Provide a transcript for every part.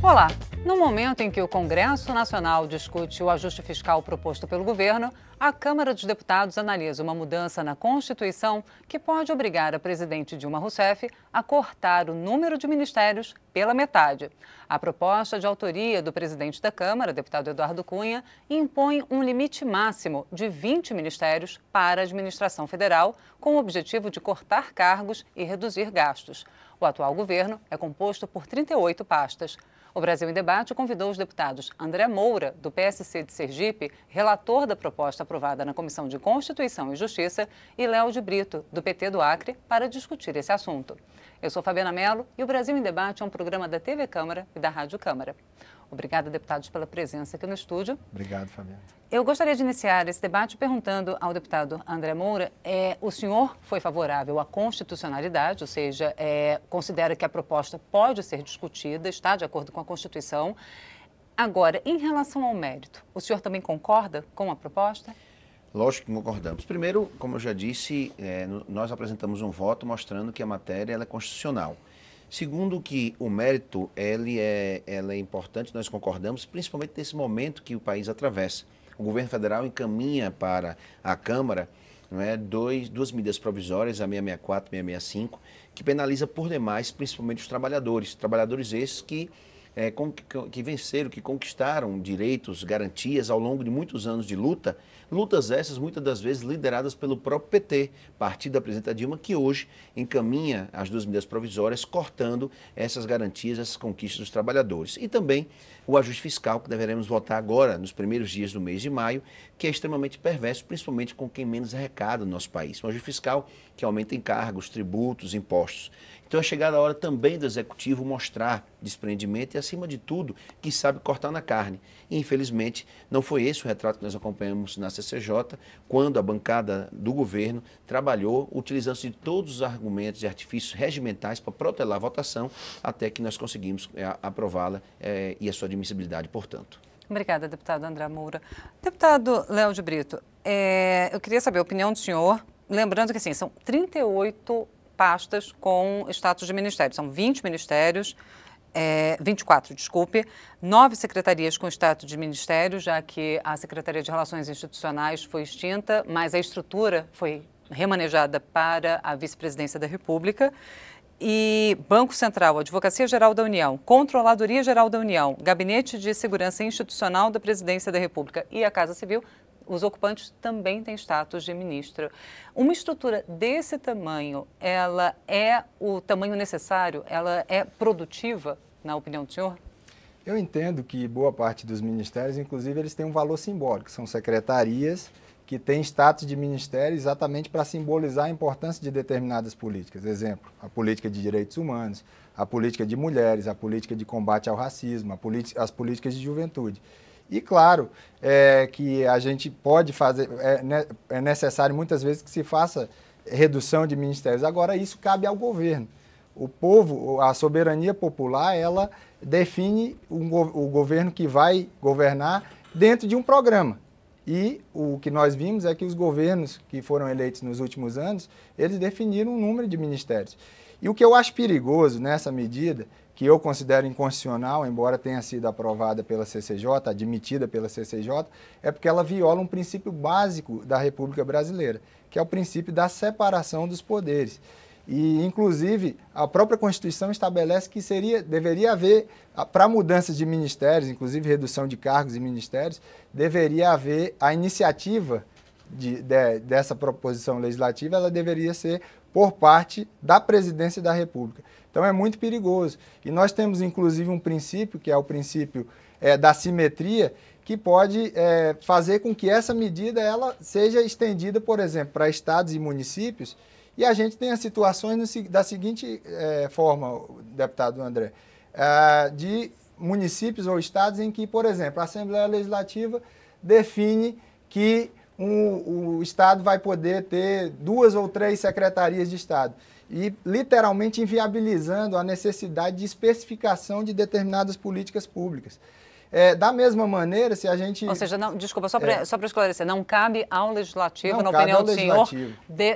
Olá! No momento em que o Congresso Nacional discute o ajuste fiscal proposto pelo governo, a Câmara dos Deputados analisa uma mudança na Constituição que pode obrigar a presidente Dilma Rousseff a cortar o número de ministérios pela metade. A proposta de autoria do presidente da Câmara, deputado Eduardo Cunha, impõe um limite máximo de 20 ministérios para a administração federal, com o objetivo de cortar cargos e reduzir gastos. O atual governo é composto por 38 pastas. O Brasil em Debate convidou os deputados André Moura, do PSC de Sergipe, relator da proposta aprovada na Comissão de Constituição e Justiça, e Léo de Brito, do PT do Acre, para discutir esse assunto. Eu sou Fabiana Mello e o Brasil em Debate é um programa da TV Câmara e da Rádio Câmara. Obrigada, deputados, pela presença aqui no estúdio. Obrigado, Fabiana. Eu gostaria de iniciar esse debate perguntando ao deputado André Moura, o senhor foi favorável à constitucionalidade, ou seja, considera que a proposta pode ser discutida, está de acordo com a Constituição. Agora, em relação ao mérito, o senhor também concorda com a proposta? Lógico que concordamos. Primeiro, como eu já disse, nós apresentamos um voto mostrando que a matéria ela é constitucional. Segundo, que o mérito ela é importante, nós concordamos, principalmente nesse momento que o país atravessa. O governo federal encaminha para a Câmara duas medidas provisórias, a 664 e 665, que penaliza por demais, principalmente os trabalhadores. Trabalhadores esses que venceram, que conquistaram direitos, garantias ao longo de muitos anos de lutas essas muitas das vezes lideradas pelo próprio PT, partido da presidenta Dilma, que hoje encaminha as duas medidas provisórias, cortando essas garantias, essas conquistas dos trabalhadores. E também o ajuste fiscal, que deveremos votar agora, nos primeiros dias do mês de maio, que é extremamente perverso, principalmente com quem menos arrecada no nosso país. Um ajuste fiscal que aumenta encargos, tributos, impostos. Então é chegada a hora também do Executivo mostrar desprendimento e, acima de tudo, que sabe cortar na carne. E, infelizmente, não foi esse o retrato que nós acompanhamos na CCJ, quando a bancada do governo trabalhou, utilizando-se de todos os argumentos e artifícios regimentais para protelar a votação, até que nós conseguimos aprová-la e a sua admissibilidade, portanto. Obrigada, deputado André Moura. Deputado Léo de Brito, eu queria saber a opinião do senhor, lembrando que, assim, são 38 pastas com status de ministério. São 20 ministérios, 24, desculpe, 9 secretarias com status de ministério, já que a Secretaria de Relações Institucionais foi extinta, mas a estrutura foi remanejada para a Vice-Presidência da República. E Banco Central, Advocacia Geral da União, Controladoria Geral da União, Gabinete de Segurança Institucional da Presidência da República e a Casa Civil, os ocupantes também têm status de ministro. Uma estrutura desse tamanho, ela é o tamanho necessário? Ela é produtiva, na opinião do senhor? Eu entendo que boa parte dos ministérios, inclusive, eles têm um valor simbólico. São secretarias que têm status de ministério exatamente para simbolizar a importância de determinadas políticas. Exemplo, a política de direitos humanos, a política de mulheres, a política de combate ao racismo, as políticas de juventude. E claro que a gente pode fazer, é necessário muitas vezes que se faça redução de ministérios. Agora, isso cabe ao governo. O povo, a soberania popular, ela define o governo que vai governar dentro de um programa. E o que nós vimos é que os governos que foram eleitos nos últimos anos, eles definiram um número de ministérios. E o que eu acho perigoso nessa medida, que eu considero inconstitucional, embora tenha sido aprovada pela CCJ, admitida pela CCJ, é porque ela viola um princípio básico da República Brasileira, que é o princípio da separação dos poderes. E, inclusive, a própria Constituição estabelece que deveria haver, para mudanças de ministérios, inclusive redução de cargos e ministérios, deveria haver a iniciativa dessa proposição legislativa, ela deveria ser por parte da Presidência da República. Então é muito perigoso. E nós temos, inclusive, um princípio, que é o princípio da simetria, que pode fazer com que essa medida ela seja estendida, por exemplo, para estados e municípios. E a gente tem as situações da seguinte forma, deputado André, de municípios ou estados em que, por exemplo, a Assembleia Legislativa define que o Estado vai poder ter 2 ou 3 secretarias de Estado e literalmente inviabilizando a necessidade de especificação de determinadas políticas públicas. Da mesma maneira, se a gente... Ou seja, não, desculpa, só para esclarecer, não cabe ao Legislativo, na opinião do senhor,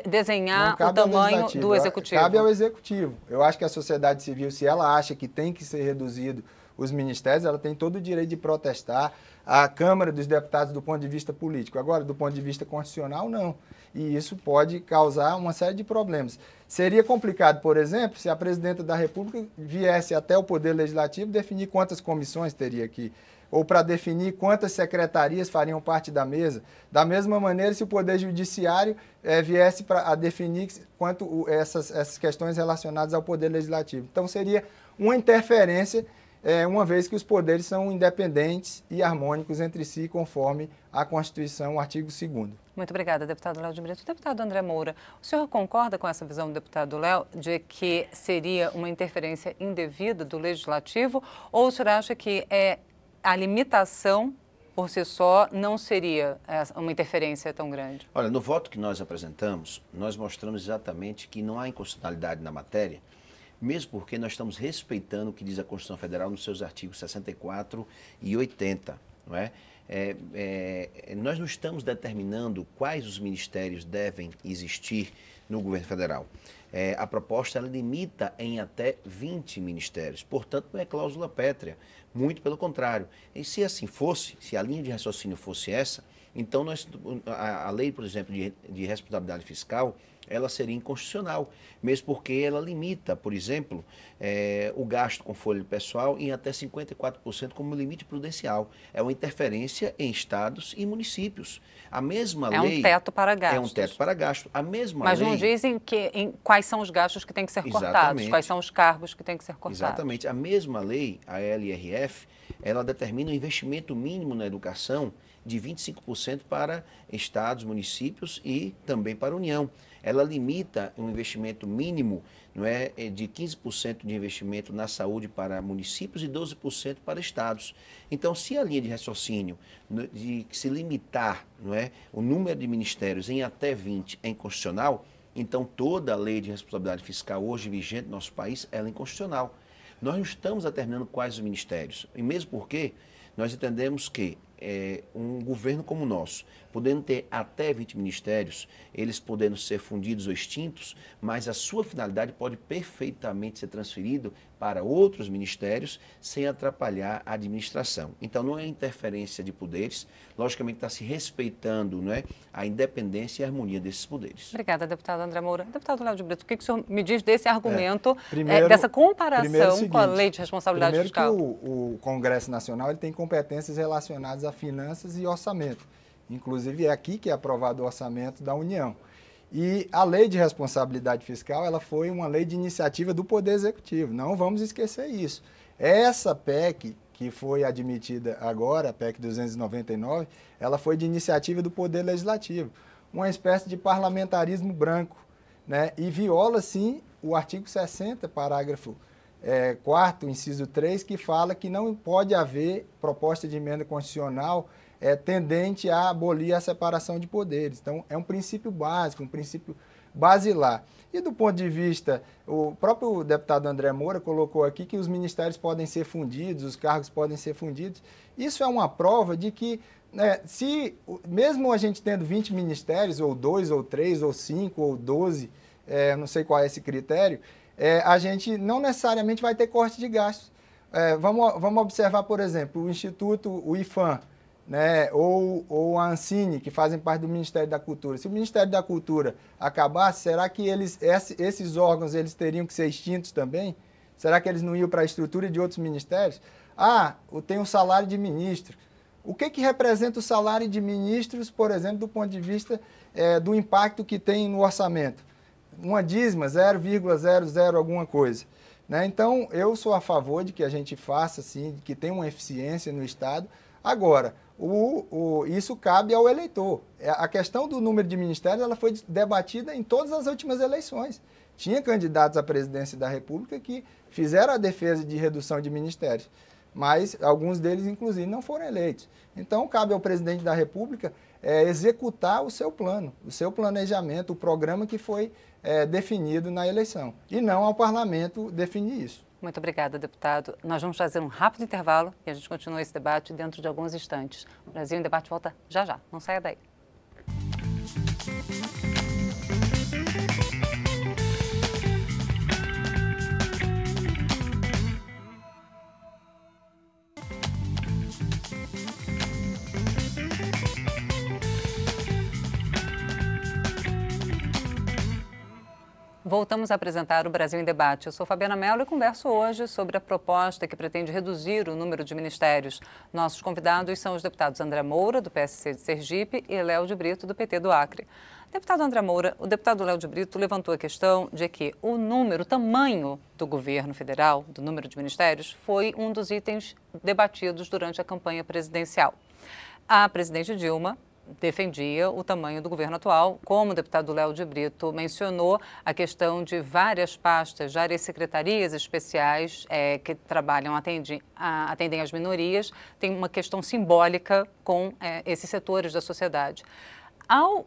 desenhar o tamanho do Executivo. Cabe ao Executivo. Eu acho que a sociedade civil, se ela acha que tem que ser reduzido os ministérios, ela tem todo o direito de protestar. A Câmara dos Deputados do ponto de vista político. Agora, do ponto de vista constitucional, não. E isso pode causar uma série de problemas. Seria complicado, por exemplo, se a Presidenta da República viesse até o Poder Legislativo definir quantas comissões teria aqui, ou para definir quantas secretarias fariam parte da mesa. Da mesma maneira, se o Poder Judiciário viesse a definir quanto essas questões relacionadas ao Poder Legislativo. Então, seria uma interferência, uma vez que os poderes são independentes e harmônicos entre si, conforme a Constituição, o artigo 2º. Muito obrigada, deputado Léo de Brito. Deputado André Moura, o senhor concorda com essa visão do deputado Léo de que seria uma interferência indevida do Legislativo, ou o senhor acha que a limitação por si só não seria uma interferência tão grande? Olha, no voto que nós apresentamos, nós mostramos exatamente que não há inconstitucionalidade na matéria, mesmo porque nós estamos respeitando o que diz a Constituição Federal nos seus artigos 64 e 80, não é? Nós não estamos determinando quais os ministérios devem existir no governo federal. A proposta ela limita em até 20 ministérios, portanto não é cláusula pétrea, muito pelo contrário. E se assim fosse, se a linha de raciocínio fosse essa, então a lei, por exemplo, de responsabilidade fiscal, ela seria inconstitucional, mesmo porque ela limita, por exemplo, o gasto com folha pessoal em até 54% como limite prudencial. É uma interferência em estados e municípios. A mesma lei... É um teto para gastos. É um teto para gasto. A mesma Mas lei... não dizem quais são os gastos que têm que ser cortados, quais são os cargos que têm que ser cortados. Exatamente. A mesma lei, a LRF, ela determina o investimento mínimo na educação de 25% para estados, municípios e também para a União. Ela limita um investimento mínimo, não é, de 15% de investimento na saúde para municípios e 12% para estados. Então, se a linha de raciocínio de se limitar, não é, o número de ministérios em até 20 é inconstitucional, então toda a lei de responsabilidade fiscal hoje vigente no nosso país ela é inconstitucional. Nós não estamos determinando quais os ministérios, e mesmo porque nós entendemos que um governo como o nosso, podendo ter até 20 ministérios, eles podendo ser fundidos ou extintos, mas a sua finalidade pode perfeitamente ser transferido para outros ministérios sem atrapalhar a administração. Então não é interferência de poderes, logicamente está se respeitando, não é, a independência e a harmonia desses poderes. Obrigada, deputado André Moura. Deputado Léo de Brito, o que o senhor me diz desse argumento, dessa comparação com a lei de responsabilidade fiscal? Primeiro que o Congresso Nacional ele tem competências relacionadas a finanças e orçamento. Inclusive é aqui que é aprovado o orçamento da União. E a lei de responsabilidade fiscal ela foi uma lei de iniciativa do Poder Executivo. Não vamos esquecer isso. Essa PEC que foi admitida agora, a PEC 299, ela foi de iniciativa do Poder Legislativo. Uma espécie de parlamentarismo branco, né? E viola, sim, o artigo 60, parágrafo 4º, inciso 3, que fala que não pode haver proposta de emenda constitucional tendente a abolir a separação de poderes. Então, é um princípio básico, um princípio basilar. E do ponto de vista, o próprio deputado André Moura colocou aqui que os ministérios podem ser fundidos, os cargos podem ser fundidos. Isso é uma prova de que, se mesmo a gente tendo 20 ministérios, ou 2, ou 3, ou 5, ou 12, não sei qual é esse critério, a gente não necessariamente vai ter corte de gastos. Vamos observar, por exemplo, o Instituto, o IFAM, né, ou a Ancine, que fazem parte do Ministério da Cultura. Se o Ministério da Cultura acabasse, será que esses órgãos eles teriam que ser extintos também? Será que eles não iam para a estrutura de outros ministérios? Tem um salário de ministro. O que representa o salário de ministros, por exemplo, do ponto de vista do impacto que tem no orçamento? Uma dízima, 0,00 alguma coisa. Né? Então, eu sou a favor de que a gente faça, assim, que tenha uma eficiência no Estado. Agora, isso cabe ao eleitor. A questão do número de ministérios ela foi debatida em todas as últimas eleições. Tinha candidatos à presidência da República que fizeram a defesa de redução de ministérios, mas alguns deles, inclusive, não foram eleitos. Então, cabe ao presidente da República executar o seu plano, o seu planejamento, o programa que foi definido na eleição. E não ao parlamento definir isso. Muito obrigada, deputado. Nós vamos fazer um rápido intervalo e a gente continua esse debate dentro de alguns instantes. O Brasil em Debate volta já já. Não saia daí. Voltamos a apresentar o Brasil em Debate. Eu sou Fabiana Mello e converso hoje sobre a proposta que pretende reduzir o número de ministérios. Nossos convidados são os deputados André Moura, do PSC de Sergipe, e Léo de Brito, do PT do Acre. Deputado André Moura, o deputado Léo de Brito levantou a questão de que o tamanho do governo federal, do número de ministérios, foi um dos itens debatidos durante a campanha presidencial. A presidente Dilma defendia o tamanho do governo atual. Como o deputado Léo de Brito mencionou, a questão de várias pastas, várias secretarias especiais que trabalham, atendem as minorias, tem uma questão simbólica com esses setores da sociedade. Ao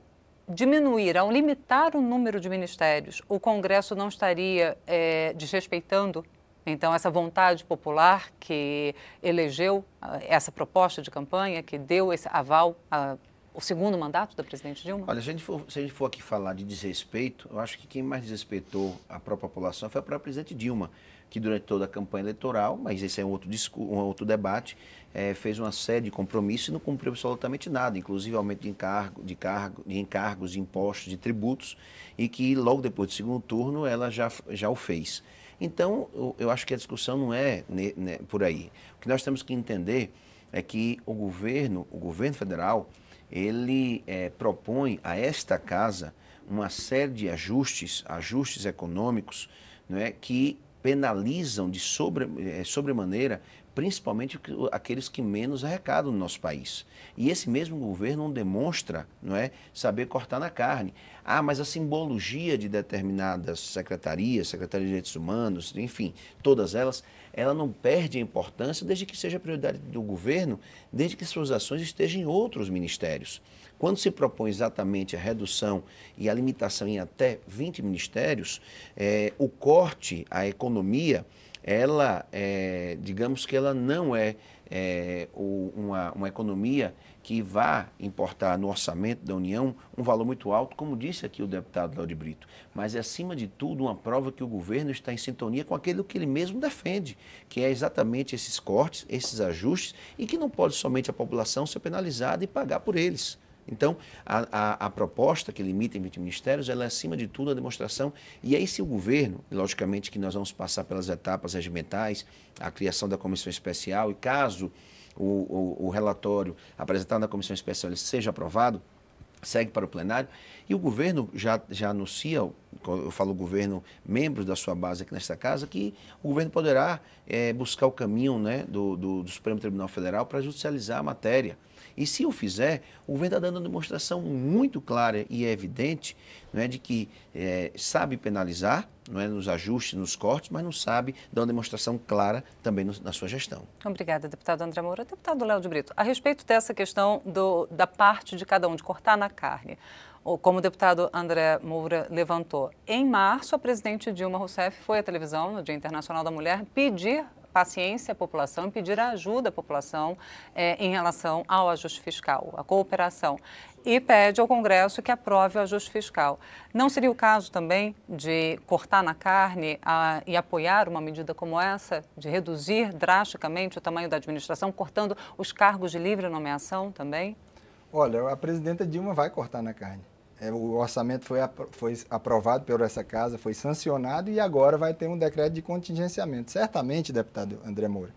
limitar o número de ministérios, o Congresso não estaria desrespeitando, então, essa vontade popular que elegeu essa proposta de campanha, que deu esse aval o segundo mandato da presidente Dilma? Olha, se a gente for aqui falar de desrespeito, eu acho que quem mais desrespeitou a própria população foi a própria presidente Dilma, que durante toda a campanha eleitoral, mas esse é um outro debate, fez uma série de compromissos e não cumpriu absolutamente nada, inclusive aumento de encargos, de impostos, de tributos, e que logo depois do segundo turno ela já o fez. Então, eu acho que a discussão não é por aí. O que nós temos que entender é que o governo federal, ele propõe a esta casa uma série de ajustes econômicos, não é, que penalizam de sobremaneira, principalmente aqueles que menos arrecadam no nosso país. E esse mesmo governo não demonstra, não é, saber cortar na carne. Ah, mas a simbologia de determinadas secretarias, Secretaria de Direitos Humanos, enfim, todas elas, ela não perde a importância desde que seja prioridade do governo, desde que suas ações estejam em outros ministérios. Quando se propõe exatamente a redução e a limitação em até 20 ministérios, o corte à economia, ela, digamos que ela não é uma economia que vá importar no orçamento da União um valor muito alto, como disse aqui o deputado Léo de Brito, mas é, acima de tudo, uma prova que o governo está em sintonia com aquilo que ele mesmo defende, que é exatamente esses cortes, esses ajustes, e que não pode somente a população ser penalizada e pagar por eles. Então, a proposta que limita em 20 ministérios, ela é, acima de tudo, a demonstração. E aí, se o governo, logicamente que nós vamos passar pelas etapas regimentais, a criação da comissão especial, e caso o relatório apresentado na comissão especial ele seja aprovado, segue para o plenário, e o governo já anuncia, eu falo o governo, membros da sua base aqui nesta casa, que o governo poderá buscar o caminho, né, do Supremo Tribunal Federal para judicializar a matéria. E se o fizer, o governo está dando uma demonstração muito clara e evidente, não é, de que sabe penalizar, não é, nos ajustes, nos cortes, mas não sabe dar uma demonstração clara também na sua gestão. Obrigada, deputado André Moura. Deputado Léo de Brito, a respeito dessa questão da parte de cada um, de cortar na carne, como o deputado André Moura levantou, em março a presidente Dilma Rousseff foi à televisão, no Dia Internacional da Mulher, pedir paciência à população e pedir ajuda à população em relação ao ajuste fiscal, a cooperação, e pede ao Congresso que aprove o ajuste fiscal. Não seria o caso também de cortar na carne e apoiar uma medida como essa, de reduzir drasticamente o tamanho da administração, cortando os cargos de livre nomeação também? Olha, a presidenta Dilma vai cortar na carne. O orçamento foi aprovado por essa casa, foi sancionado e agora vai ter um decreto de contingenciamento. Certamente, deputado André Moura,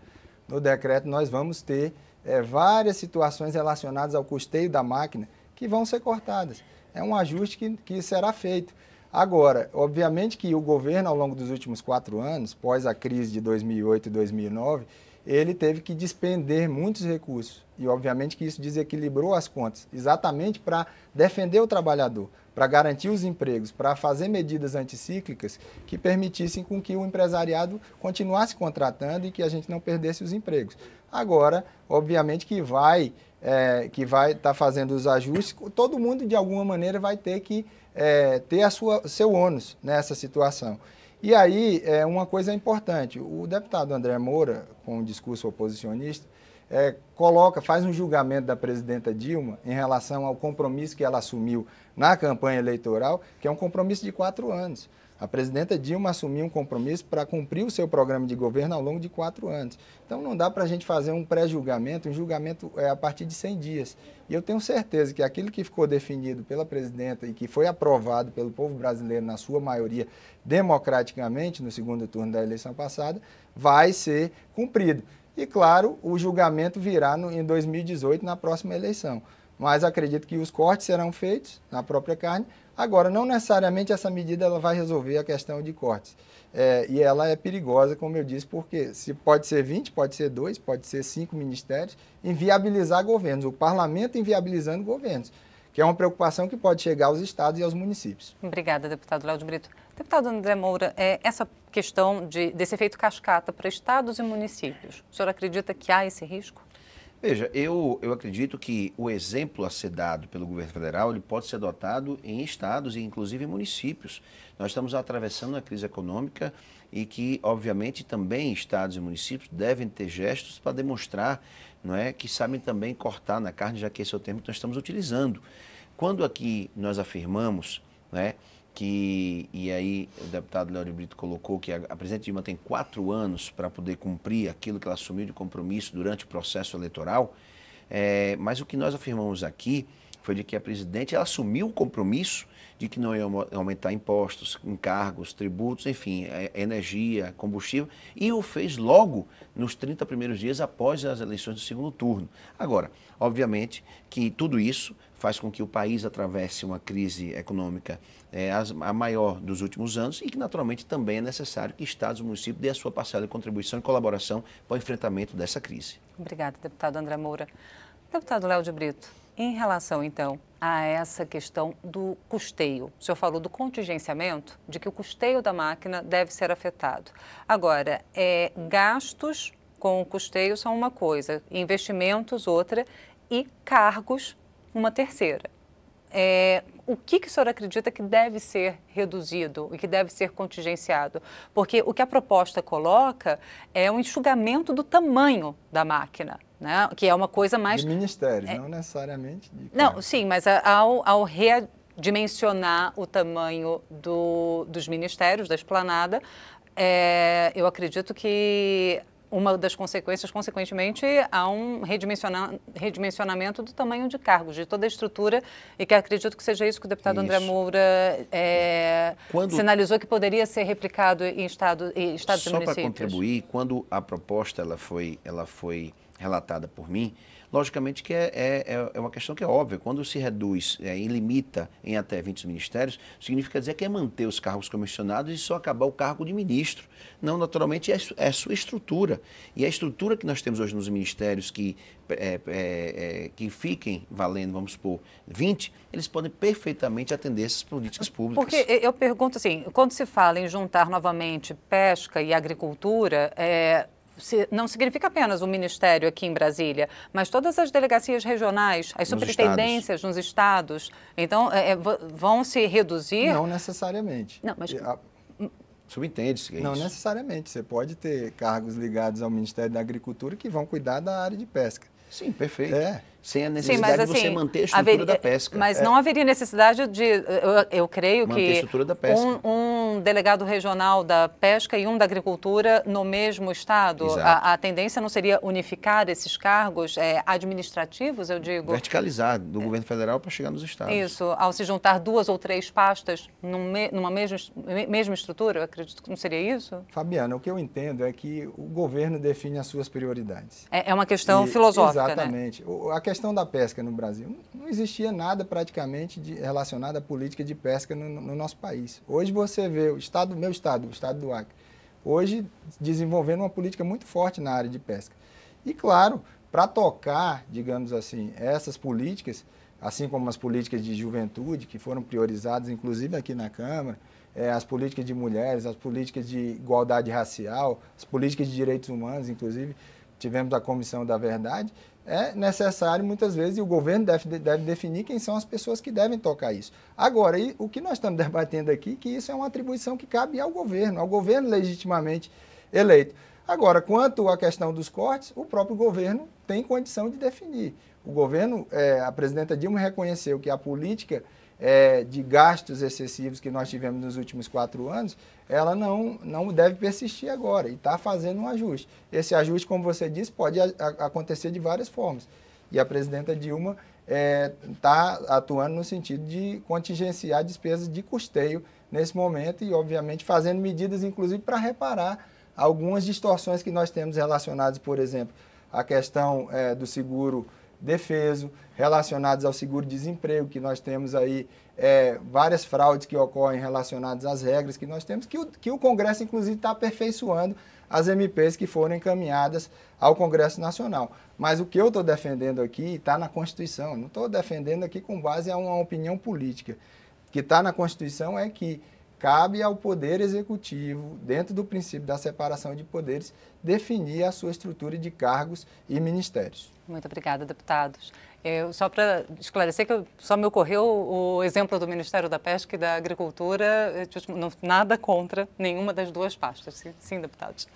no decreto nós vamos ter várias situações relacionadas ao custeio da máquina que vão ser cortadas. É um ajuste que será feito. Agora, obviamente que o governo, ao longo dos últimos 4 anos, pós a crise de 2008 e 2009, ele teve que despender muitos recursos. E, obviamente, que isso desequilibrou as contas, exatamente para defender o trabalhador, para garantir os empregos, para fazer medidas anticíclicas que permitissem com que o empresariado continuasse contratando e que a gente não perdesse os empregos. Agora, obviamente, que vai estar fazendo os ajustes, todo mundo, de alguma maneira, vai ter que ter seu ônus nessa situação. E aí, uma coisa importante, o deputado André Moura, com um discurso oposicionista, faz um julgamento da presidenta Dilma em relação ao compromisso que ela assumiu na campanha eleitoral, que é um compromisso de 4 anos. A presidenta Dilma assumiu um compromisso para cumprir o seu programa de governo ao longo de 4 anos. Então não dá para a gente fazer um pré-julgamento, um julgamento a partir de 100 dias. E eu tenho certeza que aquilo que ficou definido pela presidenta e que foi aprovado pelo povo brasileiro, na sua maioria, democraticamente, no segundo turno da eleição passada, vai ser cumprido. E, claro, o julgamento virá em 2018, na próxima eleição. Mas acredito que os cortes serão feitos na própria carne. Agora, não necessariamente essa medida ela vai resolver a questão de cortes. E ela é perigosa, como eu disse, porque se pode ser 20, pode ser 2, pode ser 5 ministérios, inviabilizar governos, o parlamento inviabilizando governos, que é uma preocupação que pode chegar aos estados e aos municípios. Obrigada, deputado Léo de Brito. Deputado André Moura, essa questão desse efeito cascata para estados e municípios, o senhor acredita que há esse risco? Veja, eu acredito que o exemplo a ser dado pelo governo federal ele pode ser adotado em estados e inclusive em municípios. Nós estamos atravessando uma crise econômica e que, obviamente, também estados e municípios devem ter gestos para demonstrar, não é, que sabem também cortar na carne, já que esse é o termo que nós estamos utilizando. Quando aqui nós afirmamos, né, e aí o deputado Léo de Brito colocou que a presidente Dilma tem 4 anos para poder cumprir aquilo que ela assumiu de compromisso durante o processo eleitoral, mas o que nós afirmamos aqui foi de que a presidente ela assumiu o compromisso de que não ia aumentar impostos, encargos, tributos, enfim, energia, combustível, e o fez logo nos 30 primeiros dias após as eleições do segundo turno. Agora, obviamente que tudo isso faz com que o país atravesse uma crise econômica a maior dos últimos anos e que, naturalmente, também é necessário que estados e municípios dêem a sua parcela de contribuição e colaboração para o enfrentamento dessa crise. Obrigada, deputado André Moura. Deputado Léo de Brito, em relação, então, a essa questão do custeio, o senhor falou do contingenciamento, de que o custeio da máquina deve ser afetado. Agora, gastos com o custeio são uma coisa, investimentos outra e cargos uma terceira. O que o senhor acredita que deve ser reduzido e que deve ser contingenciado? Porque o que a proposta coloca é um enxugamento do tamanho da máquina, né? Que é uma coisa mais... De ministérios, não necessariamente de Não, cargos. sim, mas ao redimensionar o tamanho dos ministérios, da esplanada, eu acredito que uma das consequências, consequentemente, há um redimensionamento do tamanho de cargos, de toda a estrutura, e que acredito que seja isso que o deputado André Moura sinalizou que poderia ser replicado em estados e municípios. Só para contribuir, quando a proposta ela foi relatada por mim, logicamente que é uma questão que é óbvia. Quando se reduz e limita em até 20 ministérios, significa dizer que é manter os cargos comissionados e só acabar o cargo de ministro. Não, naturalmente, é a sua estrutura. E a estrutura que nós temos hoje nos ministérios que fiquem valendo, vamos supor, 20, eles podem perfeitamente atender essas políticas públicas. Porque eu pergunto assim, quando se fala em juntar novamente pesca e agricultura, não significa apenas o Ministério aqui em Brasília, mas todas as delegacias regionais, as superintendências nos estados. Então, vão se reduzir? Não necessariamente. Não, mas... Subentende-se que é Não isso. necessariamente. Você pode ter cargos ligados ao Ministério da Agricultura que vão cuidar da área de pesca. Sim, perfeito. Sem a Sim, necessidade mas, de você assim, manter a estrutura da pesca. Mas não haveria necessidade de, eu creio manter a que estrutura da pesca. Um delegado regional da pesca e um da agricultura no mesmo estado. A tendência não seria unificar esses cargos administrativos, eu digo? Verticalizar do governo federal para chegar nos estados. Isso, ao se juntar 2 ou 3 pastas numa mesma estrutura, eu acredito que não seria isso? Fabiana, o que eu entendo é que o governo define as suas prioridades. É uma questão filosófica, exatamente. Né? A questão da pesca no Brasil, não existia nada praticamente relacionado à política de pesca no nosso país. Hoje você vê o meu estado, o estado do Acre, hoje desenvolvendo uma política muito forte na área de pesca. E, claro, para tocar, digamos assim, essas políticas, assim como as políticas de juventude, que foram priorizadas, inclusive aqui na Câmara, as políticas de mulheres, as políticas de igualdade racial, as políticas de direitos humanos, inclusive, tivemos a Comissão da Verdade, é necessário muitas vezes, e o governo deve definir quem são as pessoas que devem tocar isso. Agora, o que nós estamos debatendo aqui, que isso é uma atribuição que cabe ao governo legitimamente eleito. Agora, quanto à questão dos cortes, o próprio governo tem condição de definir. O governo, a presidenta Dilma reconheceu que a política de gastos excessivos que nós tivemos nos últimos 4 anos, ela não deve persistir agora e está fazendo um ajuste. Esse ajuste, como você disse, pode acontecer de várias formas. E a presidenta Dilma está atuando no sentido de contingenciar despesas de custeio nesse momento e, obviamente, fazendo medidas, inclusive, para reparar algumas distorções que nós temos relacionadas, por exemplo, à questão do seguro defeso, relacionados ao seguro-desemprego, que nós temos aí várias fraudes que ocorrem relacionadas às regras que nós temos, que o Congresso, inclusive, está aperfeiçoando as MPs que foram encaminhadas ao Congresso Nacional. Mas o que eu estou defendendo aqui está na Constituição, não estou defendendo aqui com base em uma opinião política. O que está na Constituição é que cabe ao Poder Executivo, dentro do princípio da separação de poderes, definir a sua estrutura de cargos e ministérios. Muito obrigada, deputados. Só para esclarecer que só me ocorreu o exemplo do Ministério da Pesca e da Agricultura, nada contra nenhuma das duas pastas. Sim, deputados.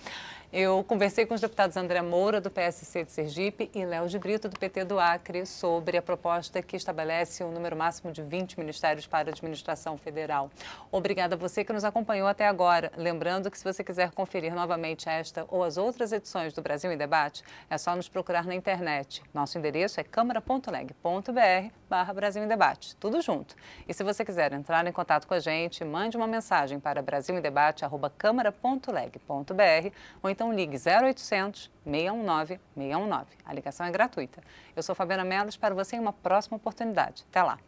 Eu conversei com os deputados André Moura, do PSC de Sergipe, e Léo de Brito, do PT do Acre, sobre a proposta que estabelece um número máximo de 20 ministérios para a administração federal. Obrigada a você que nos acompanhou até agora. Lembrando que se você quiser conferir novamente esta ou as outras edições do Brasil em Debate, é só nos procurar na internet. Nosso endereço é câmara.leg.br/Brasil em Debate, tudo junto. E se você quiser entrar em contato com a gente, mande uma mensagem para brasilemdebate@câmara.leg.br ou então ligue 0800 619 619. A ligação é gratuita. Eu sou Fabiana Mello, espero você em uma próxima oportunidade. Até lá.